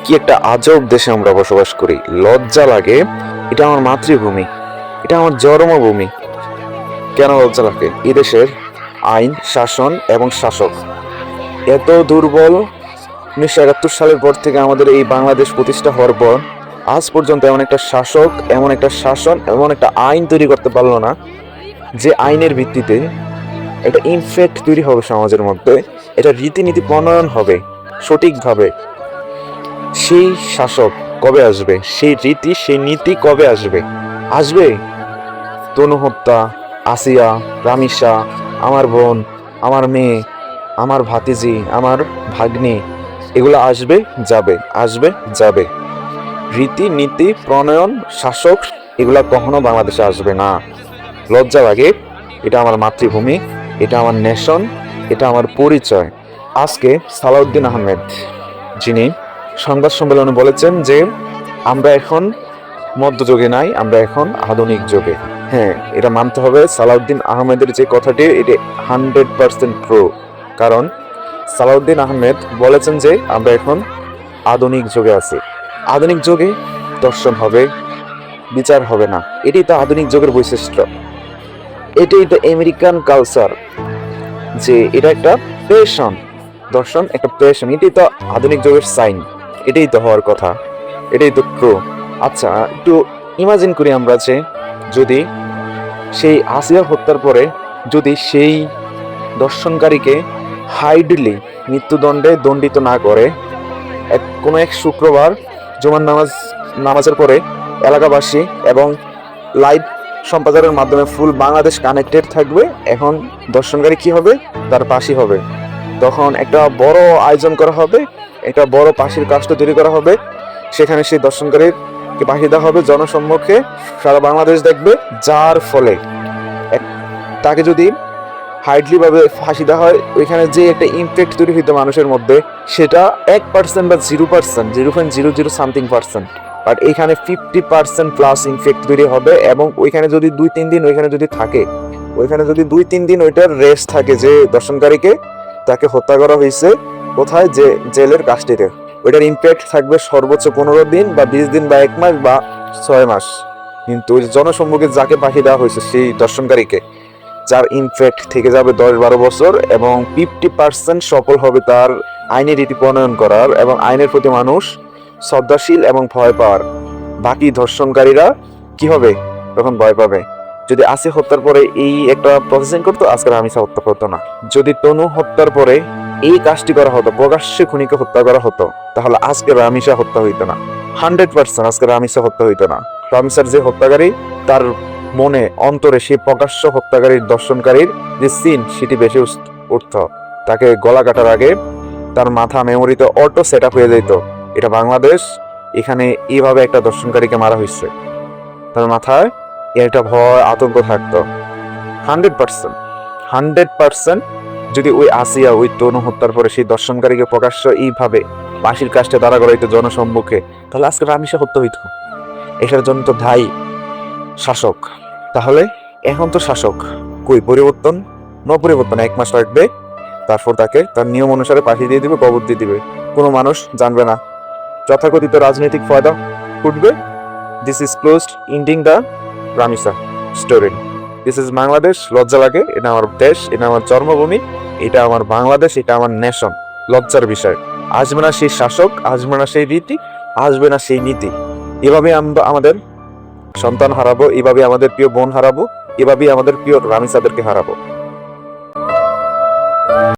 কি একটা আজব দেশে আমরা বসবাস করি, লজ্জা লাগে। এটা আমার মাতৃভূমি, এটা আমার জন্মভূমি। কেন লজ্জা লাগে? এই দেশের আইন, শাসন এবং শাসক এত দুর্বল। 1971 সালের পর থেকে আমাদের এই বাংলাদেশ প্রতিষ্ঠা হওয়ার পর আজ পর্যন্ত এমন একটা শাসক, এমন একটা শাসন, এমন একটা আইন তৈরি করতে পারলো না যে আইনের ভিত্তিতে একটা ইনফ্যাক্ট তৈরি হবে সমাজের মধ্যে, এটা রীতিনীতি প্রণয়ন হবে সঠিকভাবে। সেই শাসক কবে আসবে? সেই রীতি, সেই নীতি কবে আসবে? আসবে তনু হত্যা, আসিয়া, রামিসা, আমার বোন, আমার মেয়ে, আমার ভাতিজি, আমার ভাগ্নি, এগুলো আসবে যাবে, আসবে যাবে। রীতি নীতি প্রণয়ন, শাসক, এগুলা কখনো বাংলাদেশে আসবে না। লজ্জা লাগে। এটা আমার মাতৃভূমি, এটা আমার নেশন, এটা আমার পরিচয়। আজকে সালাউদ্দিন আহমেদ, যিনি সংবাদ সম্মেলনে বলেছেন যে আমরা এখন মধ্যযুগে নাই, আমরা এখন আধুনিক যুগে। হ্যাঁ, এটা মানতে হবে। সালাউদ্দিন আহমেদের যে কথাটি, এটা 100% ট্রু। কারণ সালাউদ্দিন আহমেদ বলেছেন যে আমরা এখন আধুনিক যুগে আছি। আধুনিক যুগে দর্শন হবে, বিচার হবে না। এটাই তো আধুনিক যুগের বৈশিষ্ট্য, এটাই তো আমেরিকান কালচার, যে এটা একটা প্যাশন। দর্শন একটা প্যাশন, এটাই তো আধুনিক যুগের সাইন, এটাই তো হওয়ার কথা, এটাই তো ট্রু। আচ্ছা, একটু ইমাজিন করি আমরা যে যদি সেই আসিয়া হত্যার পরে যদি সেই দর্শনকারীকে হাইডলি মৃত্যুদণ্ডে দণ্ডিত না করে, কোনো এক শুক্রবার জুমার নামাজের পরে এলাকাবাসী এবং লাইভ সম্প্রচারের মাধ্যমে ফুল বাংলাদেশ কানেক্টেড থাকবে। এখন দর্শনকারী কি হবে? তার ফাঁসি হবে। তখন একটা বড় আয়োজন করা হবে, একটা বড় ফাঁসির কাষ্ট তৈরি করা হবে। সেখানে সেই দর্শনকারীকে ফাঁসি দেওয়া হবে জনসম্মুখে, সারা বাংলাদেশ দেখবে। যার ফলে তাকে যদি হাইডলি ভাবে ফাঁসি দেওয়া হয়, ওইখানে যে একটা ইমপ্যাক্ট তৈরি হইতো মানুষের মধ্যে, সেটা 1% বা 0%, 0.00 সামথিং পার্সেন্ট। বাট এখানে 50% প্লাস ইনফেক্ট তৈরি হবে। এবং ওইখানে যদি 2-3 দিন ওইখানে যদি থাকে, ওইখানে যদি 2-3 দিন ওইটার রেস্ট থাকে যে দর্শনকারীকে, তাকে হত্যা করা হয়েছে কোথায়, যে জেলের কাস্টডিতে, ওইটার ইমপ্যাক্ট থাকবে সর্বোচ্চ 15 দিন বা 20 দিন বা 1 মাস বা 6 মাস। কিন্তু জনসম্মুখে যাকে ফাঁসি দেওয়া হয়েছে সেই দর্শনকারীকে, যার ইনফ্যাক্ট থেকে যাবে 10-12 বছর, এবং 50% সফল হবে তার আইনের রীতি প্রণয়ন করার এবং আইনের প্রতি মানুষ শ্রদ্ধাশীল এবং ভয় পাওয়ার। বাকি ধর্ষণকারীরা কি হবে? তখন ভয় পাবে। যদি আসি হত্যার পরে এই একটা প্রসেসিং করতো, আজকে রামিসা হত্যা করতো না। যদি তনু হত্যার পরে এই কাজটি করা হতো, প্রকাশ্যে খুনিকে হত্যা করা হতো, তাহলে আজকে রামিসা হত্যা হইতো না। 100% আজকে রামিসা হত্যা হইতো না। রামিসার যে হত্যাকারী, তার মনে অন্তরে সেই প্রকাশ্য হত্যাকারীর দর্শনকারীর যে সিন, সেটি বেশি উঠত। তাকে গলা কাটার আগে তার মাথা মেমোরিতে অটো সেট আপ হয়ে যেত, এটা বাংলাদেশ, এখানে এইভাবে একটা দর্শনকারীকে মারা হয়েছে। তার মাথায় একটা ভয়, আতঙ্ক থাকতো। 100% যদি ওই আসিয়া, ওই তনু হত্যার পরে সেই দর্শনকারীকে প্রকাশ্য এইভাবে ফাঁসির কাজটা দাঁড়া করাইতো জনসম্মুখে, তাহলে আজকে রামিসা হত্যা হইতো। এটার জন্য তো দায়ী শাসক। তাহলে এখন তো শাসক কই? পরিবর্তন, পরিবর্তন 1 মাস লাগবে, তারপর তাকে তার নিয়ম অনুসারে পাঠিয়ে দিয়ে দিবে, কবর দিয়ে দিবে, কোনো মানুষ জানবে না। যথাকথিত রাজনৈতিক ফায়দা ফুটবে। This is closed, ending the Ramisa story. This is Bangladesh. লজ্জা লাগে। এটা আমার দেশ, এটা আমার জন্মভূমি, এটা আমার বাংলাদেশ, এটা আমার নেশন। লজ্জার বিষয়। আসবে না সেই শাসক, আসবে না সেই রীতি, আসবে না সেই নীতি। এভাবে আমরা আমাদের সন্তান হারাবো, এভাবে আমাদের প্রিয় বোন হারাবো, এভাবেই আমাদের প্রিয় রামিসাদেরকে হারাবো।